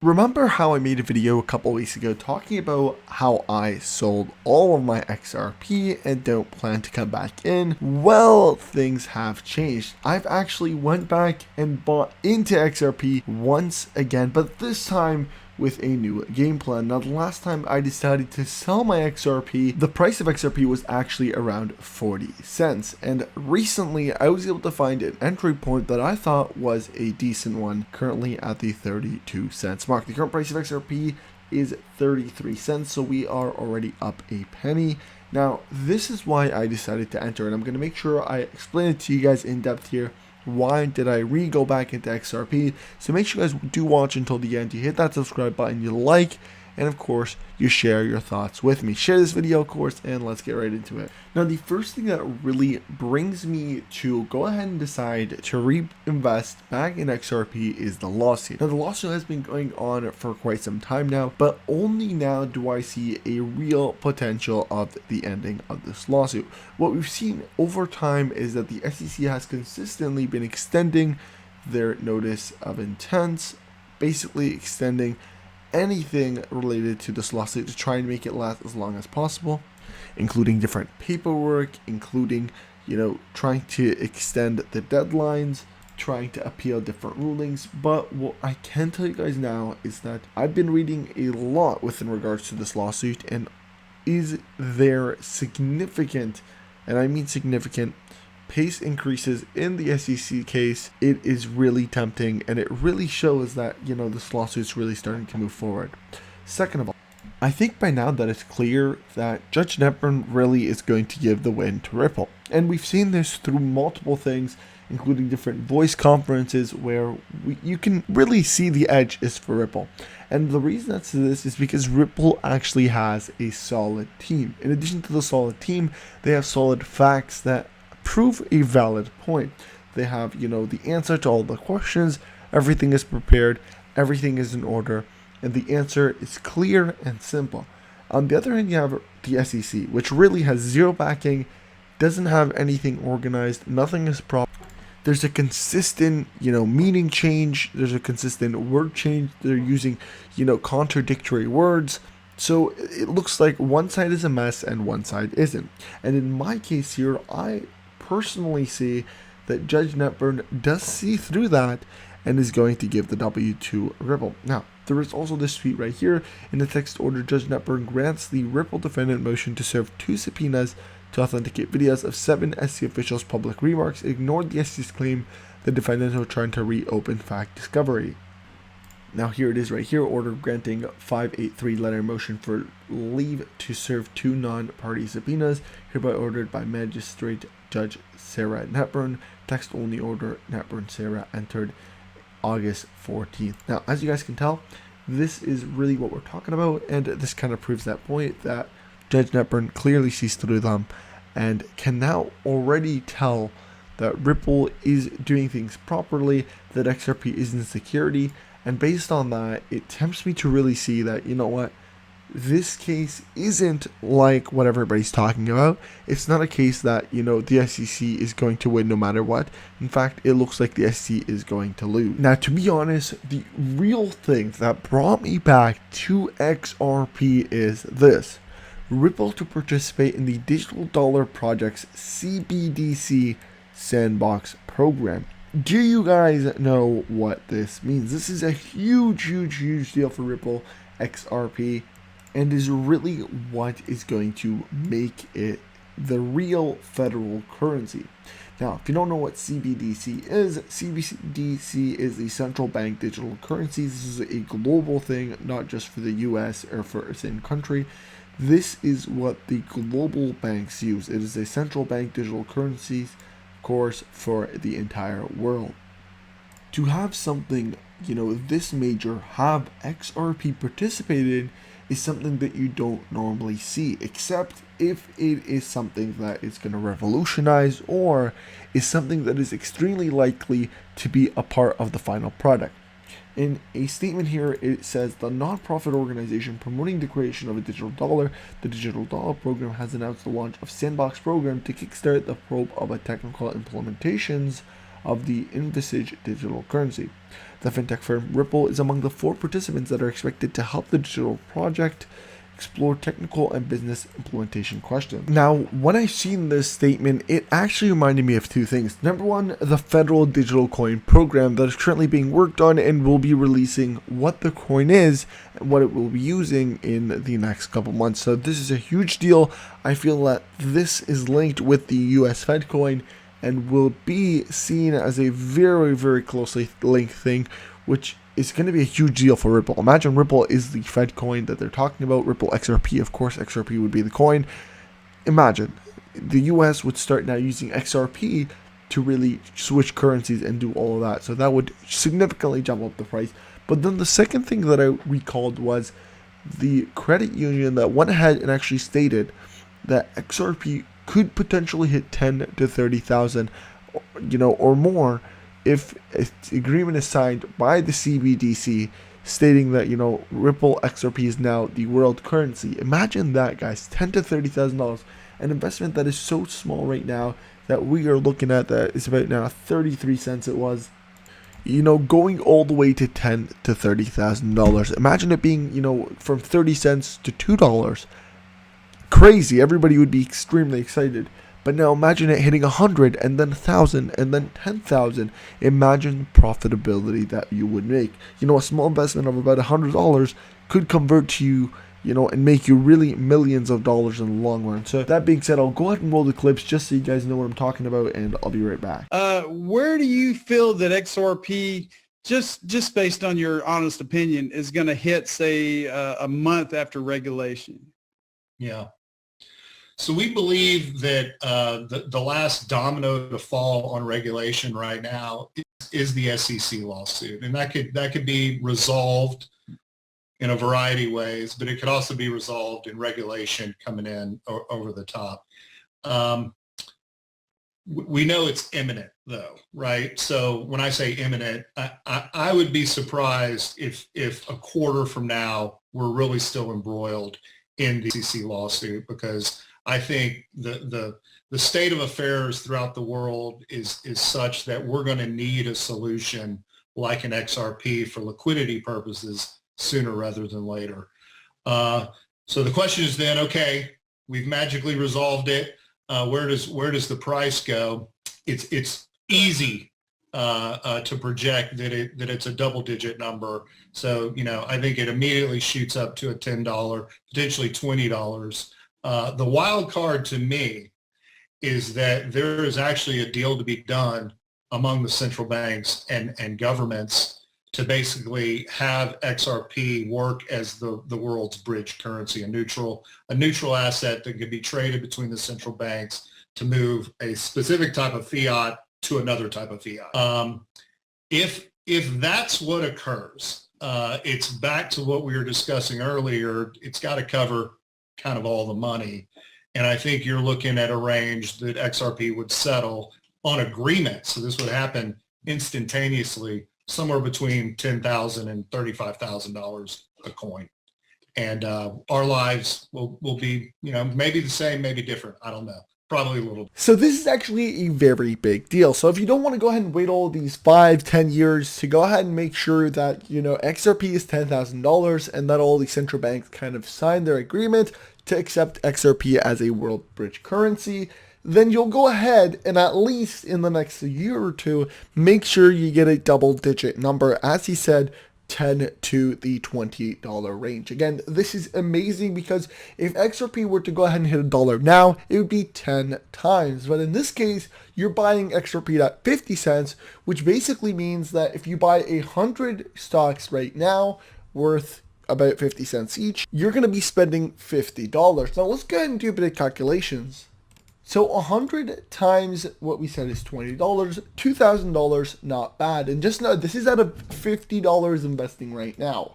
Remember how I made a video a couple weeks ago talking about how I sold all of my XRP and don't plan to come back in? Well, things have changed. I've actually went back and bought into XRP once again, but this time with a new game plan. Now, the last time I decided to sell my XRP, the price of XRP was actually around 40 cents. And recently, I was able to find an entry point that I thought was a decent one, currently at the 32 cents mark. The current price of XRP is 33 cents, so we are already up a penny. Now, this is why I decided to enter, and I'm going to make sure I explain it to you guys in depth here. Why did I go back into XRP? So make sure you guys do watch until the end. You hit that subscribe button, you like, and of course, you share your thoughts with me. Share this video, of course, and let's get right into it. Now, the first thing that really brings me to go ahead and decide to reinvest back in XRP is the lawsuit. Now, the lawsuit has been going on for quite some time now, but only now do I see a real potential of the ending of this lawsuit. What we've seen over time is that the SEC has consistently been extending their notice of intent, basically extending anything related to this lawsuit to try and make it last as long as possible, including different paperwork, including, trying to extend the deadlines, trying to appeal different rulings. But what I can tell you guys now is that I've been reading a lot within regards to this lawsuit, and is there significant, and I mean significant, pace increases in the SEC case. It is really tempting, and it really shows that, this lawsuit is really starting to move forward. Second of all, I think by now that it's clear that Judge Netburn really is going to give the win to Ripple. And we've seen this through multiple things, including different voice conferences where you can really see the edge is for Ripple. And the reason that's this is because Ripple actually has a solid team. In addition to the solid team, they have solid facts that prove a valid point. They have, the answer to all the questions, everything is prepared, everything is in order, and the answer is clear and simple. On the other hand, you have the SEC, which really has zero backing, doesn't have anything organized, nothing is proper. There's a consistent, meaning change, there's a consistent word change, they're using, contradictory words. So it looks like one side is a mess and one side isn't. And in my case here, I personally see that Judge Netburn does see through that and is going to give the W to Ripple. Now, there is also this tweet right here. In the text order, Judge Netburn grants the Ripple defendant motion to serve 2 subpoenas to authenticate videos of 7 SEC officials' public remarks, ignored the SEC's claim the defendants were trying to reopen fact discovery. Now here it is right here, order granting 583 letter motion for leave to serve 2 non-party subpoenas, hereby ordered by Magistrate Judge Sarah Netburn. Text only order, Netburn Sarah, entered August 14th. Now, as you guys can tell, this is really what we're talking about, and this kind of proves that point that Judge Netburn clearly sees through them and can now already tell that Ripple is doing things properly, that XRP is in security. And based on that, it tempts me to really see that, this case isn't like what everybody's talking about. It's not a case that, the SEC is going to win no matter what. In fact, it looks like the SEC is going to lose. Now, to be honest, the real thing that brought me back to XRP is this. Ripple to participate in the Digital Dollar Project's CBDC Sandbox program. Do you guys know what this means? This is a huge deal for Ripple XRP, and is really what is going to make it the real federal currency. Now, if you don't know what CBDC is the central bank digital currency. This is a global thing, not just for the US or for a certain country. This is what the global banks use. It is a central bank digital currency, course, for the entire world. To have something, this major, have XRP participated, is something that you don't normally see, except if it is something that is going to revolutionize or is something that is extremely likely to be a part of the final product. In a statement here, it says the nonprofit organization promoting the creation of a digital dollar, the Digital Dollar Program, has announced the launch of Sandbox program to kickstart the probe of a technical implementations of the envisaged digital currency. The fintech firm Ripple is among the 4 participants that are expected to help the digital project explore technical and business implementation questions. Now, when I seen this statement, it actually reminded me of 2 things. Number one, the federal digital coin program that is currently being worked on and will be releasing what the coin is and what it will be using in the next couple months. So this is a huge deal. I feel that this is linked with the US Fed coin and will be seen as a very, very closely linked thing, which is going to be a huge deal for Ripple. Imagine Ripple is the Fed coin that they're talking about. Ripple XRP, of course, XRP would be the coin. Imagine the US would start now using XRP to really switch currencies and do all of that. So that would significantly jump up the price. But then the second thing that I recalled was the credit union that went ahead and actually stated that XRP could potentially hit 10 to 30,000, or more, if an agreement is signed by the CBDC stating that, Ripple XRP is now the world currency. Imagine that, guys, $10 to $30,000, an investment that is so small right now that we are looking at that is about now 33 cents it was, going all the way to $10 to $30,000. Imagine it being, from 30 cents to $2. Crazy. Everybody would be extremely excited. But now imagine it hitting 100 and then 1,000 and then 10,000. Imagine the profitability that you would make. A small investment of about $100 could convert to you, and make you really millions of dollars in the long run. So that being said, I'll go ahead and roll the clips just so you guys know what I'm talking about, and I'll be right back. Where do you feel that XRP, just based on your honest opinion, is going to hit, say, a month after regulation? Yeah. So we believe that the last domino to fall on regulation right now is the SEC lawsuit, and that could be resolved in a variety of ways, but it could also be resolved in regulation coming in over the top. We know it's imminent, though, right? So when I say imminent, I would be surprised if a quarter from now we're really still embroiled in the SEC lawsuit, because I think the state of affairs throughout the world is such that we're going to need a solution like an XRP for liquidity purposes sooner rather than later. So the question is then, okay, we've magically resolved it. Where does the price go? It's easy to project that it's a double-digit number. So I think it immediately shoots up to a $10, potentially $20. The wild card to me is that there is actually a deal to be done among the central banks and governments to basically have XRP work as the world's bridge currency, a neutral asset that can be traded between the central banks to move a specific type of fiat to another type of fiat. If that's what occurs, it's back to what we were discussing earlier. It's got to cover kind of all the money. And I think you're looking at a range that XRP would settle on agreement. So this would happen instantaneously, somewhere between $10,000 and $35,000 a coin. And our lives will be, maybe the same, maybe different. I don't know. Probably a little. So this is actually a very big deal. So if you don't want to go ahead and wait all these 5-10 years to go ahead and make sure that, XRP is $10,000 and that all the central banks kind of sign their agreement to accept XRP as a world bridge currency, then you'll go ahead and at least in the next year or two, make sure you get a double-digit number, as he said, $10 to the $20 range. Again, this is amazing because if XRP were to go ahead and hit $1 now, it would be 10 times. But in this case, you're buying XRP at 50 cents, which basically means that if you buy 100 stocks right now worth about 50 cents each, you're going to be spending $50. Now let's go ahead and do a bit of calculations. So 100 times what we said is $20, $2,000, not bad. And just know this is out of $50 investing right now.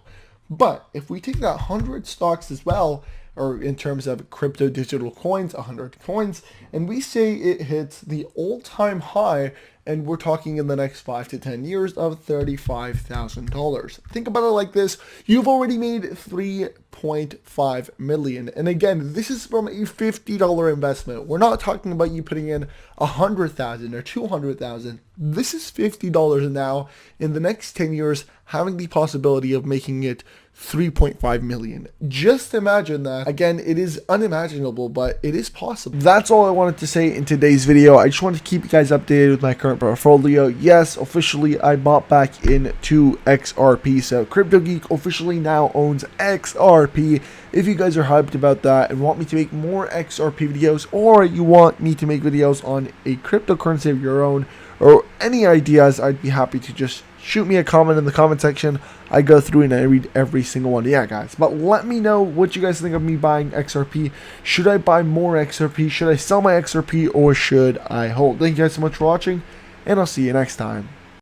But if we take that 100 stocks as well, or in terms of crypto digital coins, 100 coins, and we say it hits the all-time high, and we're talking in the next 5 to 10 years of $35,000. Think about it like this. You've already made 3 3.5 million. And again, this is from a $50 investment. We're not talking about you putting in 100,000 or 200,000. This is $50 now. In the next 10 years, having the possibility of making it 3.5 million. Just imagine that. Again, it is unimaginable, but it is possible. That's all I wanted to say in today's video. I just wanted to keep you guys updated with my current portfolio. Yes, officially I bought back into XRP, so CryptoGeek officially now owns XRP. If you guys are hyped about that and want me to make more XRP videos, or you want me to make videos on a cryptocurrency of your own, or any ideas, I'd be happy to just shoot me a comment in the comment section. I go through and I read every single one. Yeah, guys. But let me know what you guys think of me buying XRP. Should I buy more XRP? Should I sell my XRP or should I hold? Thank you guys so much for watching, and I'll see you next time.